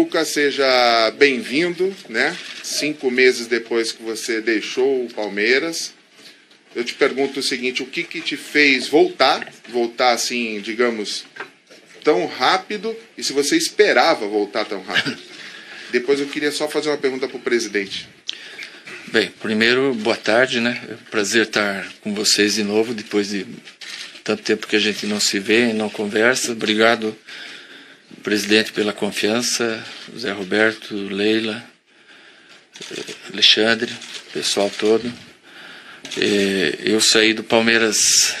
Cuca, seja bem-vindo, né? 5 meses depois que você deixou o Palmeiras. Eu te pergunto o seguinte, o que te fez voltar assim, digamos, tão rápido, e se você esperava voltar tão rápido? Depois eu queria só fazer uma pergunta para o presidente. Bem, primeiro, boa tarde, né? É um prazer estar com vocês de novo, depois de tanto tempo que a gente não se vê e não conversa. Obrigado, presidente, pela confiança, Zé Roberto, Leila, Alexandre, pessoal todo. Eu saí do Palmeiras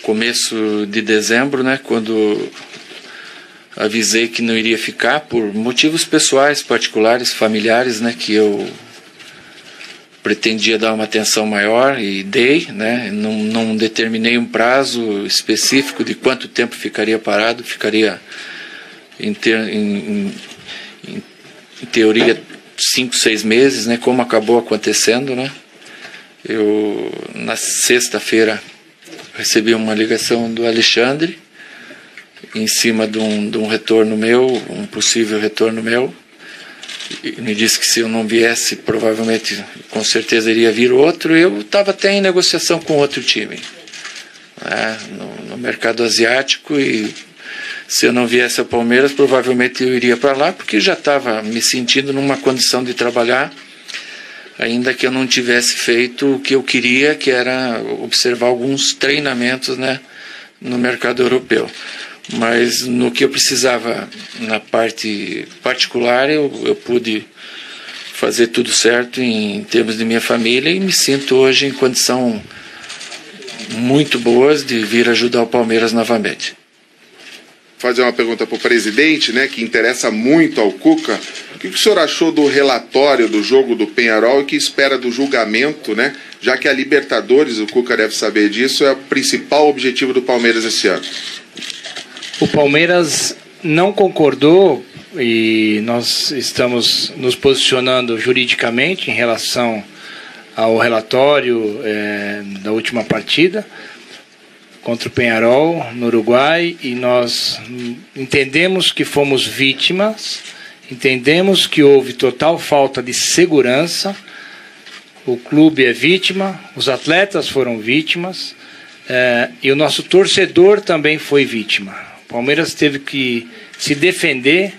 começo de dezembro, né, quando avisei que não iria ficar por motivos pessoais, particulares, familiares, né, que eu pretendia dar uma atenção maior e dei, né, não determinei um prazo específico de quanto tempo ficaria parado, ficaria em teoria 5, 6 meses, né, como acabou acontecendo, né. Eu, na sexta-feira, recebi uma ligação do Alexandre, em cima de um retorno meu, um possível retorno meu. E me disse que se eu não viesse, provavelmente, com certeza iria vir outro. Eu estava até em negociação com outro time, né, no mercado asiático, e se eu não viesse ao Palmeiras, provavelmente eu iria para lá, porque já estava me sentindo numa condição de trabalhar, ainda que eu não tivesse feito o que eu queria, que era observar alguns treinamentos, né, no mercado europeu. Mas no que eu precisava, na parte particular, eu pude fazer tudo certo em termos de minha família, e me sinto hoje em condição muito boas de vir ajudar o Palmeiras novamente. Fazer uma pergunta para o presidente, né, que interessa muito ao Cuca. O que o senhor achou do relatório do jogo do Peñarol e que espera do julgamento, né? Já que a Libertadores, o Cuca deve saber disso, é o principal objetivo do Palmeiras esse ano. O Palmeiras não concordou, e nós estamos nos posicionando juridicamente em relação ao relatório da última partida contra o Peñarol no Uruguai, e nós entendemos que fomos vítimas, entendemos que houve total falta de segurança, o clube é vítima, os atletas foram vítimas, e o nosso torcedor também foi vítima. O Palmeiras teve que se defender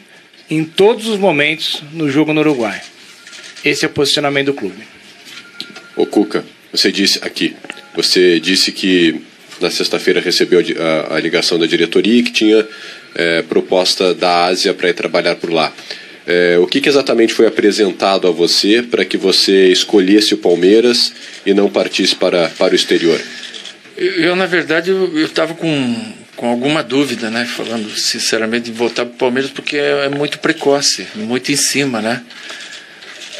em todos os momentos no jogo no Uruguai. Esse é o posicionamento do clube. Ô Cuca, você disse que na sexta-feira recebeu a ligação da diretoria e que tinha proposta da Ásia para ir trabalhar por lá. O que exatamente foi apresentado a você para que você escolhesse o Palmeiras e não partisse para o exterior? Na verdade, eu estava com alguma dúvida, né, falando sinceramente, de voltar para o Palmeiras, porque é muito precoce, muito em cima, né?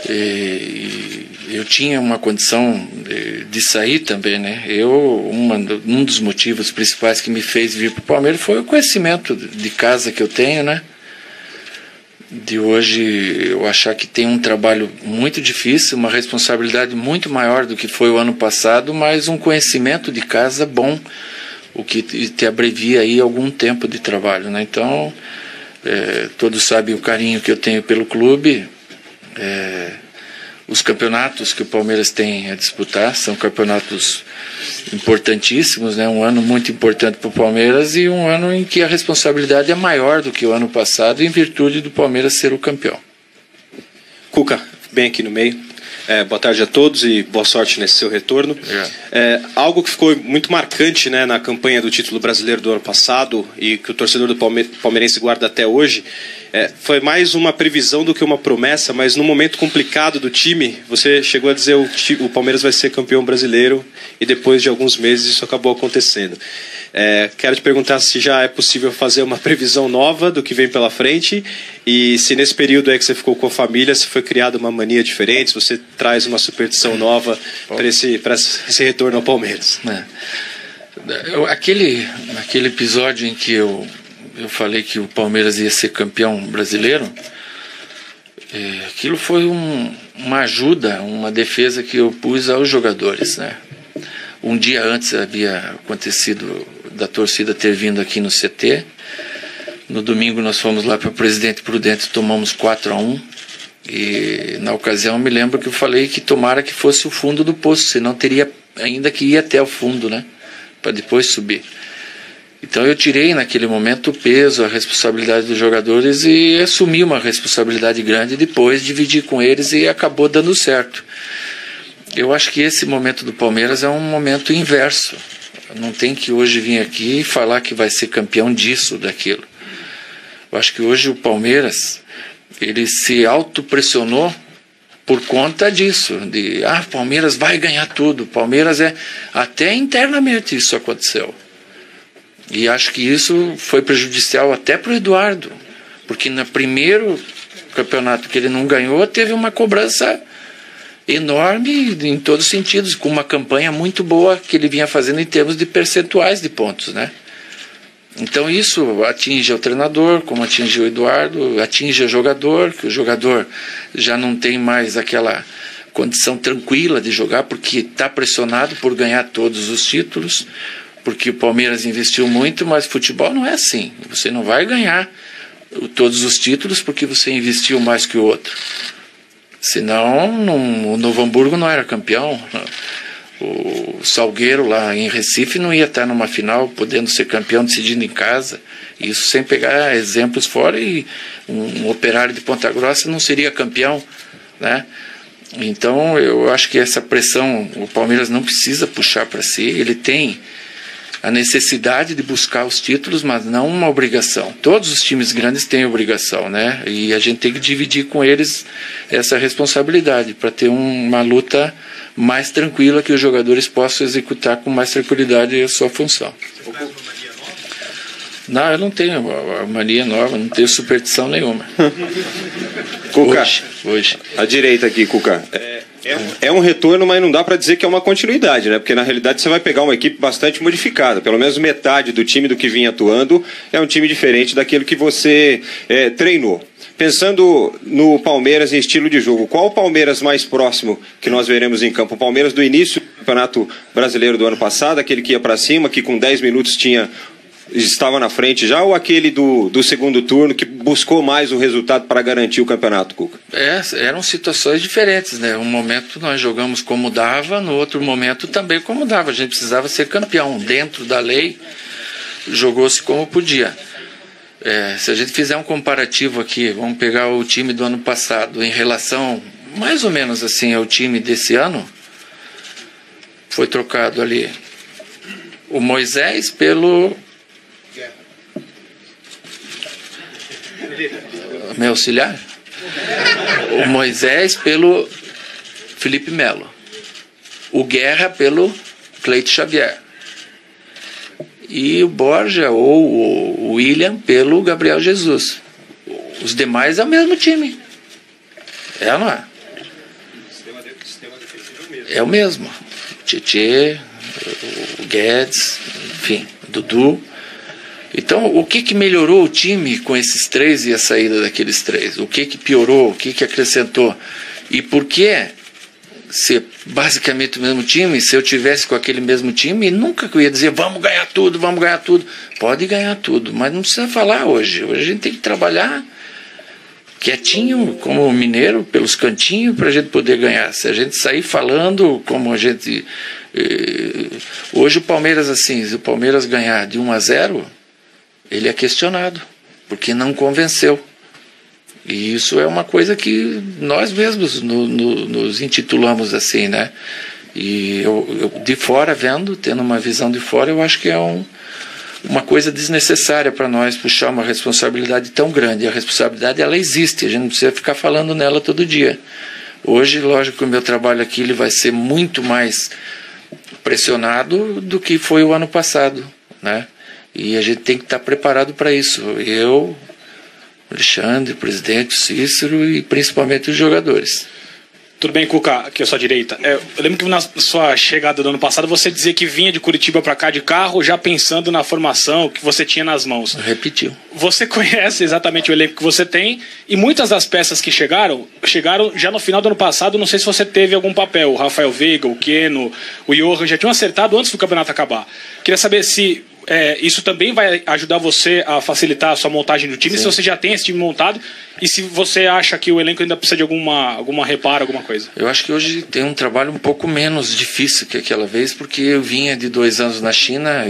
E eu tinha uma condição de sair também, né? Um dos motivos principais que me fez vir para o Palmeiras foi o conhecimento de casa que eu tenho, né? De hoje eu achar que tem um trabalho muito difícil, uma responsabilidade muito maior do que foi o ano passado, mas um conhecimento de casa bom, o que te abrevia aí algum tempo de trabalho, né? Então, todos sabem o carinho que eu tenho pelo clube. Os campeonatos que o Palmeiras tem a disputar são campeonatos importantíssimos, né? Um ano muito importante para o Palmeiras e um ano em que a responsabilidade é maior do que o ano passado, em virtude do Palmeiras ser o campeão. Cuca, bem aqui no meio. Boa tarde a todos e boa sorte nesse seu retorno. Algo que ficou muito marcante, né, na campanha do título brasileiro do ano passado e que o torcedor do palmeirense guarda até hoje, foi mais uma previsão do que uma promessa, mas num momento complicado do time, você chegou a dizer o Palmeiras vai ser campeão brasileiro, e depois de alguns meses isso acabou acontecendo. Quero te perguntar se já é possível fazer uma previsão nova do que vem pela frente, e se nesse período aí que você ficou com a família, se foi criada uma mania diferente, se você traz uma superstição nova para esse retorno ao Palmeiras. Aquele episódio em que eu falei que o Palmeiras ia ser campeão brasileiro, aquilo foi uma ajuda, uma defesa que eu pus aos jogadores, né? Um dia antes havia acontecido da torcida ter vindo aqui no CT, No domingo nós fomos lá para o Presidente Prudente, tomamos 4-1. E na ocasião eu me lembro que eu falei que tomara que fosse o fundo do poço, senão teria ainda que ir até o fundo, né? Para depois subir. Então eu tirei naquele momento o peso, a responsabilidade dos jogadores e assumi uma responsabilidade grande, depois dividi com eles e acabou dando certo. Eu acho que esse momento do Palmeiras é um momento inverso. Não tem que hoje vir aqui e falar que vai ser campeão disso, daquilo. Eu acho que hoje o Palmeiras, ele se autopressionou por conta disso, de Palmeiras vai ganhar tudo, Palmeiras até internamente isso aconteceu. E acho que isso foi prejudicial até para o Eduardo, porque no primeiro campeonato que ele não ganhou, teve uma cobrança enorme em todos os sentidos, com uma campanha muito boa que ele vinha fazendo em termos de percentuais de pontos, né? Então isso atinge o treinador, como atinge o Eduardo, atinge o jogador, que o jogador já não tem mais aquela condição tranquila de jogar, porque está pressionado por ganhar todos os títulos, porque o Palmeiras investiu muito, mas futebol não é assim. Você não vai ganhar todos os títulos porque você investiu mais que o outro. Senão, o Novo Hamburgo não era campeão. O Salgueiro lá em Recife não ia estar numa final podendo ser campeão decidindo em casa. Isso sem pegar exemplos fora, e um Operário de Ponta Grossa não seria campeão, né? Então eu acho que essa pressão o Palmeiras não precisa puxar para si. Ele tem a necessidade de buscar os títulos, mas não uma obrigação. Todos os times grandes têm obrigação, né? E a gente tem que dividir com eles essa responsabilidade para ter uma luta mais tranquila, que os jogadores possam executar com mais tranquilidade a sua função. Não, eu não tenho mania nova, não tenho superstição nenhuma. Cuca, hoje. À direita aqui, Cuca. É um retorno, mas não dá para dizer que é uma continuidade, né? Porque na realidade você vai pegar uma equipe bastante modificada. Pelo menos metade do time do que vinha atuando é um time diferente daquilo que você treinou. Pensando no Palmeiras em estilo de jogo, qual o Palmeiras mais próximo que nós veremos em campo? O Palmeiras do início do Campeonato Brasileiro do ano passado, aquele que ia para cima, que com 10 minutos estava na frente já, ou aquele do segundo turno que buscou mais o resultado para garantir o campeonato, Cuca? Eram situações diferentes, né? Um momento nós jogamos como dava, no outro momento também como dava. A gente precisava ser campeão. Dentro da lei, jogou-se como podia. Se a gente fizer um comparativo aqui, vamos pegar o time do ano passado em relação, mais ou menos assim, ao time desse ano, foi trocado ali o Moisés pelo... meu auxiliar? O Moisés pelo Felipe Melo. O Guerra pelo Cleito Xavier. E o Borja ou o William pelo Gabriel Jesus. Os demais é o mesmo time. É, não é? É o mesmo. Tietê, o Guedes, enfim, Dudu. Então, o que melhorou o time com esses três e a saída daqueles três? O que piorou? O que acrescentou? E por que ser basicamente o mesmo time? Se eu tivesse com aquele mesmo time, nunca eu ia dizer vamos ganhar tudo, vamos ganhar tudo. Pode ganhar tudo, mas não precisa falar hoje. Hoje a gente tem que trabalhar quietinho, como mineiro, pelos cantinhos, para a gente poder ganhar. Se a gente sair falando como a gente... Hoje o Palmeiras, assim, se o Palmeiras ganhar de 1-0... ele é questionado, porque não convenceu. E isso é uma coisa que nós mesmos nos intitulamos assim, né? E eu de fora vendo, tendo uma visão de fora, eu acho que é uma coisa desnecessária para nós puxar uma responsabilidade tão grande. A responsabilidade, ela existe, a gente não precisa ficar falando nela todo dia. Hoje, lógico que o meu trabalho aqui ele vai ser muito mais pressionado do que foi o ano passado, né? E a gente tem que estar preparado para isso. Eu, Alexandre, o presidente, o Cícero e principalmente os jogadores. Tudo bem, Cuca, aqui à sua direita. Eu lembro que na sua chegada do ano passado você dizia que vinha de Curitiba para cá de carro já pensando na formação que você tinha nas mãos. Repetiu. Você conhece exatamente o elenco que você tem e muitas das peças que chegaram já no final do ano passado. Não sei se você teve algum papel. O Rafael Veiga, o Keno, o Johan já tinham acertado antes do campeonato acabar. Queria saber se isso também vai ajudar você a facilitar a sua montagem do time, Sim. se você já tem esse time montado e se você acha que o elenco ainda precisa de alguma reparo, alguma coisa. Eu acho que hoje tem um trabalho um pouco menos difícil que aquela vez, porque eu vinha de 2 anos na China,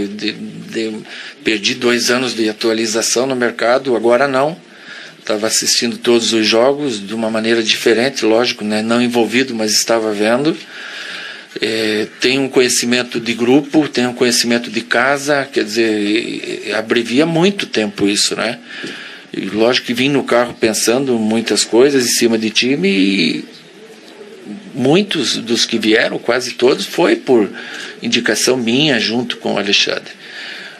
perdi 2 anos de atualização no mercado, agora não. Estava assistindo todos os jogos de uma maneira diferente, lógico, né? Não envolvido, mas estava vendo. Tem um conhecimento de grupo, tem um conhecimento de casa, quer dizer, abrevia muito tempo isso, né? E lógico que vim no carro pensando muitas coisas em cima de time e muitos dos que vieram, quase todos, foi por indicação minha junto com o Alexandre.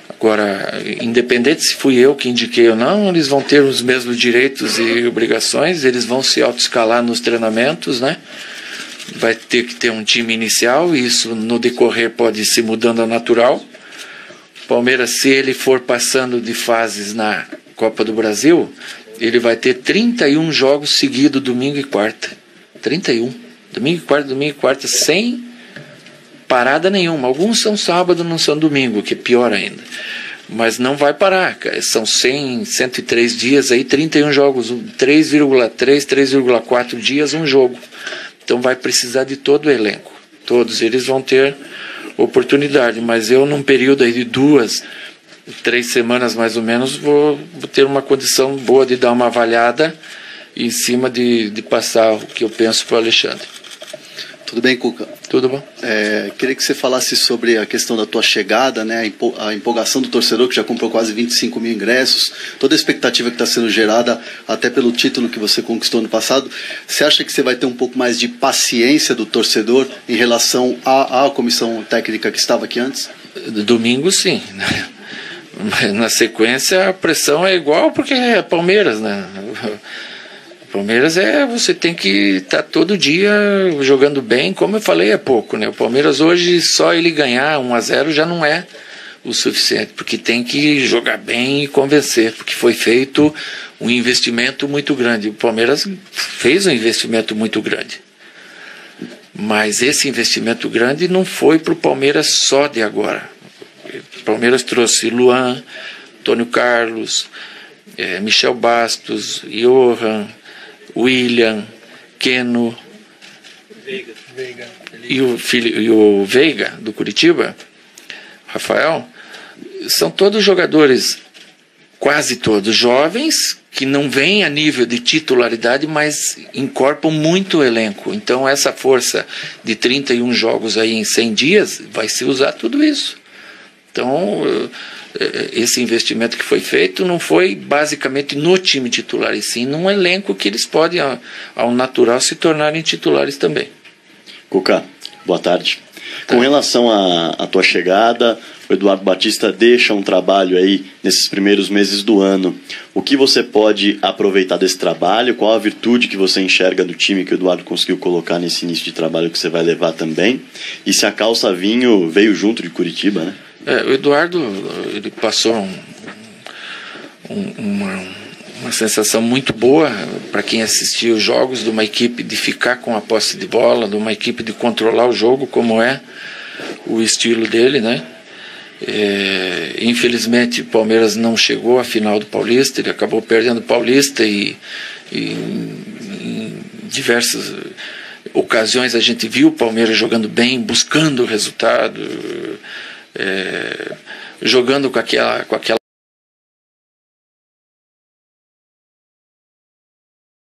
Agora, independente se fui eu que indiquei ou não, eles vão ter os mesmos direitos e obrigações, eles vão se autoescalar nos treinamentos, né? Vai ter que ter um time inicial, e isso no decorrer pode ir se mudando ao natural. O Palmeiras, se ele for passando de fases na Copa do Brasil, ele vai ter 31 jogos seguidos, domingo e quarta. 31. Domingo e quarta, sem parada nenhuma. Alguns são sábado, não são domingo, que é pior ainda. Mas não vai parar. São 103 dias, aí 31 jogos, 3,3, 3,4 dias, um jogo. Então vai precisar de todo o elenco. Todos eles vão ter oportunidade. Mas eu, num período aí de 2, 3 semanas mais ou menos, vou ter uma condição boa de dar uma avaliada em cima de passar o que eu penso para o Alexandre. Tudo bem, Cuca? Tudo bom? Queria que você falasse sobre a questão da tua chegada, né? A empolgação do torcedor, que já comprou quase 25 mil ingressos, toda a expectativa que está sendo gerada até pelo título que você conquistou no passado. Você acha que você vai ter um pouco mais de paciência do torcedor em relação à comissão técnica que estava aqui antes? Domingo, sim. Na sequência, a pressão é igual, porque é Palmeiras, né? Palmeiras você tem que estar todo dia jogando bem, como eu falei há pouco, né? O Palmeiras hoje, só ele ganhar 1-0 já não é o suficiente, porque tem que jogar bem e convencer, porque foi feito um investimento muito grande. O Palmeiras fez um investimento muito grande, mas esse investimento grande não foi para o Palmeiras só de agora. O Palmeiras trouxe Luan, Antônio Carlos, Michel Bastos, Johan, William, Keno, Veiga. E o Veiga, do Curitiba, Rafael, são todos jogadores, quase todos jovens, que não vêm a nível de titularidade, mas incorporam muito o elenco. Então essa força de 31 jogos aí em 100 dias vai se usar tudo isso. Então esse investimento que foi feito não foi basicamente no time titular, e sim num elenco que eles podem, ao natural, se tornarem titulares também. Cuca, boa tarde. Com relação à tua chegada, o Eduardo Batista deixa um trabalho aí nesses primeiros meses do ano. O que você pode aproveitar desse trabalho? Qual a virtude que você enxerga do time que o Eduardo conseguiu colocar nesse início de trabalho que você vai levar também? E se a Calça Vinho veio junto de Curitiba, né? O Eduardo, ele passou uma sensação muito boa para quem assistia os jogos, de uma equipe de ficar com a posse de bola, de uma equipe de controlar o jogo, como é o estilo dele, né? Infelizmente o Palmeiras não chegou à final do Paulista, ele acabou perdendo o Paulista e em diversas ocasiões a gente viu o Palmeiras jogando bem, buscando o resultado, jogando com aquela